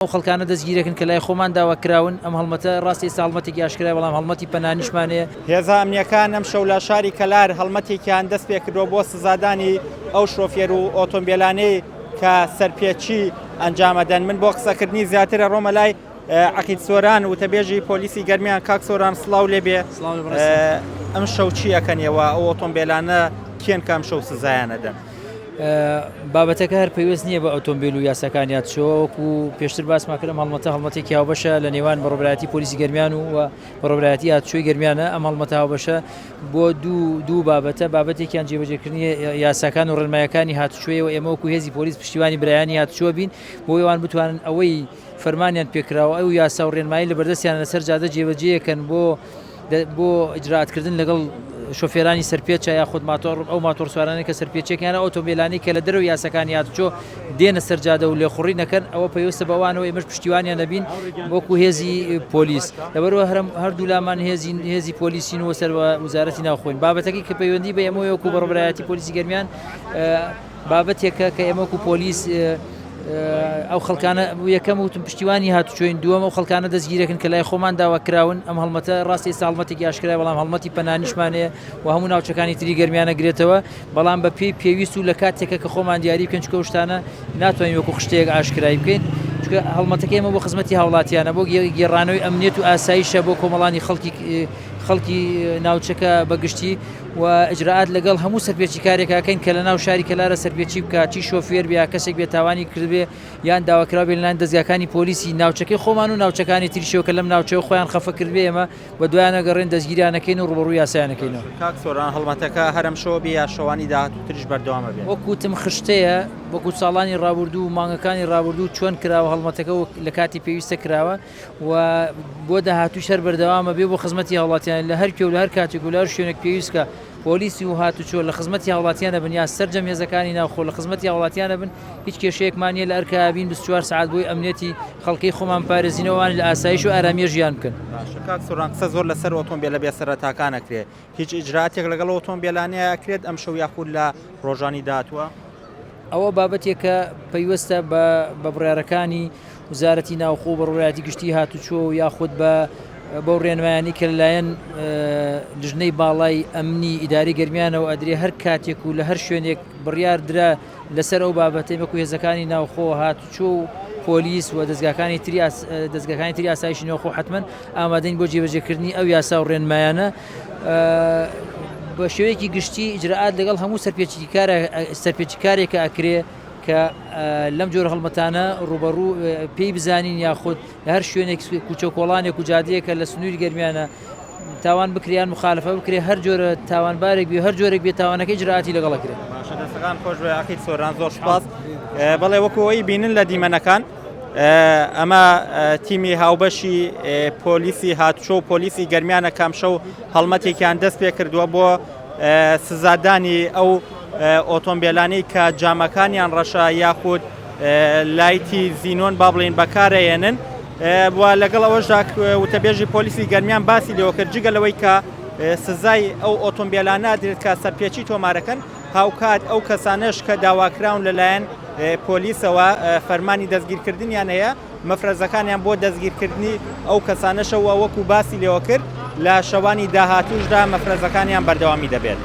ئەو خەڵکانە دەستگیرەکەن کە لای خۆمان داواکراون ئەم هەڵمەتە ڕاستی ئێستا هەڵمەتێکی ئاشکرای بەڵام هەڵمەتی پەنانیشمانەیە. هێزە ئەمنیەکان ئەم شەو لە شاری کەلار هەڵمەتێکیان دەست پێ کردووە بۆ سزادانی ئەو شۆفێر و ئۆتۆمبیلانەی کە سەرپێچی ئەنجامەدەن. من بۆ قسەکردنی زیاترە ڕۆمە لای عەقید سۆران وتەبێژی پۆلیسی گەرمیان. کاک سۆران سڵاو لێبێ. ئەم شەو چی ئەکەنەوە ئەو ئۆتۆمبیلانە کێن کام شەو سزایانە دەن؟ بابەتەکە هەر پێویست نییە بە ئۆتۆمبیل و یاساکانیات شۆوەکو پێشتر باسماکردم هەڵمەتێکی هاوبەشە لە نێوان بەڕۆبایەتی پۆلیسی گەرمیان و بەڕۆبایەتی هاتوچۆی گەرمیانە. ئەم هەڵمەتە هاوبەشە بۆ دوو بابەتە بابەتێکیان جێبەجێکردنی یاساکان و ڕێنمایەکانی هاتوچۆیەوە ئێمە وەکو هێزی پۆلیس پشتیوانی برایانی هاتوچۆ بین بۆ ئێوان بتوانن ئەوەی فەرمانیان پێکراوە ئەو یاسا و ڕێنمایی لە بەردەستیان لەسەر جادە جێبەجێیەکەن بۆ ئیجراتکردن لەگەڵ شۆفێرانی سەرپێچە یاخود ئەو ماتۆر سوارانەی کە سەرپێچێکیانە ئۆتۆمبیلانی کە لە دەرەوە یاساکانی هاتوچۆ دێنە سەرجادە و لێخوڕی نەکەن. ئەوە پێویستە بەوانەوە ئێمەش پشتیوانیان نەبین وەکو هێزی پۆلیس. لەبەرەوە هەردوو لامان هێزی پۆلیسین و سەر وزارەتی ناوخۆین. بابەتەکەی کە پەیوەندی بە ئێمە وەکو بەڕۆبایەتی پۆلیسی گەرمیان بابەتێکە کە ئێمە وەکو پۆلیس ئەو خەڵکانە یەکەم وتم پشتیوانی هاتوچۆین، دووەم ئەو خەڵکانە دەستگیرەکەن کە لای خۆمان داواکراون. ئەم هەڵمەتە ڕاستی ئێستا هەڵمەتێکی ئاشکرای بەڵام هەڵمەتی پەنانیشمانەیە و هەموو ناوچەکانی تری گەرمیانە گرێتەوە. بەڵام بە پێی پێویست و لە کاتێکە کە خۆمان دیاری بکەن چکە شتانە ناتوانین وەکو شتێک ئاشکرای بکەین. چکە هەڵمەتەکە ئێمە بۆ خزمەتی هاوڵاتیانە بۆ گێڕانەوەی ئەمنیەت و ئاسایشە بۆ کۆمەڵانی خەڵکی ناوچەکە بەگشتی و ئجرعات لەگەڵ هەموو سەرپێچی کارێکاکەین کە لە ناو شاری کەلارە سەرپێچی بکات، چی شۆفێر بیا کەسێک بێتاوانی کردبێ یان داواکرا بێ لەلایەن دەستگاکانی پۆلیسی ناوچەکەی خۆمان و ناوچەکانی تریشەوە کە لەم ناوچەوە خۆیان خەفە کردبێ ئێمە بە دوایانە گەڕێن دەستگیریانەکەین و ڕوبەڕووی یاسایانەکەینەوە. کاک سۆران هەڵمەتەکە هەرم شەوە بێ یا شەوانی داهاتووتریش بەردەوامە بێت؟ وەکوتم خشتەیە وەکو ساڵانی ڕابردوو و مانگەکانی ڕابردوو چۆن کراوە هەڵمەتەکە لە کاتی پێویستە کراوە و بۆ داهاتوو شەر بەردەوامە بێ بۆ خزمەتی هاوڵاتیان لە هەر کێو لە هەر کاتێک و لە هەر شوێنێک پێویستکە پۆلیسی و هاتوچۆ لە خزمەتی هاوڵاتیانە بن یا سەرجەم هێزەکانی ناوخۆ لە خزمەتی هاوڵاتیانە بن. هیچ کێشەیەکمانە لە ئەرکابین 24 ساعت بۆی ئەمنیەتی خەڵکی خۆمان پارێزینەوەوان لە ئاسایش و ئارامیە ژیان بکەن. کاک سۆران قسە زۆر لەسەر ئۆتۆمبیلە بێسەرەتاکانەکرێت. هیچ ئیجراتێک لەگەڵ ئۆتۆمبیلانەیە ئەکرێت ئەم شەو یاخود لە ڕۆژانی داهاتووە؟ ئەوە بابەتێکە پەیوەستە بە بڕیارەکانی وزارەتی ناوخۆ بە ڕۆژایەتی گشتی هاتوچۆ و یاخود بەو ڕێنمایانی کە لەلایەن لژنەی باڵای ئەمنی ئیداری گەرمیانەوە ئەدرێ هەر کاتێک و لە هەر شوێنێک بڕیار درا لەسەر ئەو بابەتەی وەکو هێزەکانی ناوخۆ هاتوچۆ و پۆلیس و دەستگاکانی تری ئاسایشی ناوخۆ حتمەن ئامادەین بۆ جێبەجێکردنی ئەو یاسا و ڕێنمایانە بە شێوەیەکی گشتی ئیجرعات لەگەڵ هەموو سەرپێچی کارێکە ئەکرێ کە لەم جۆرە هەڵمەتانە ڕوبەڕوو پێی بزانین یاخود لە هەر شوێنێک کوچە کۆڵانێک و جادەیەکە لە سنووری گەرمیانە تاوان بکریان مخالفە بکرێ هەر جۆرە تاوانبارێک بێ هەر جۆرێک بێ تاوانەکەی ئیجرعاتی لەگەڵەکرێت. باشە دەستەکان خۆش بێ عەقید سۆران زۆر سوپاس. بەڵێ وەکەوەی بینن لە دیمەنەکان ئەمە تیمی هاوبەشی پۆلیسی هاتوچۆ و پۆلیسی گەرمیانە کامشەو هەڵمەتێکیان دەست پێ کردووە بۆ سزادانی ئەو ئۆتۆمبیلانەی کە جامەکانیان ڕەشە یاخود لایتی زینۆن با بڵێن بەکارەهێنن. لەگەڵ ئەوەشدا وتەبێژی پۆلیسی گەرمیان باسی لێوە کرد جگەلەوەی کە سزای ئەو ئۆتۆمبیلانە درێت کە سەرپێچی تۆمارەکەن هاوکات ئەو کەسانەش کە داواکراون لەلایەن پۆلیسەوە فەرمانی دەستگیرکردنیان هەیە مەفرەزەکانیان بۆ دەستگیرکردنی ئەو کەسانەشەوە وەکو باسی لێوە کرد لە شەوانی داهاتووشدا مەفرەزەکانیان بەردەوامی دەبێت.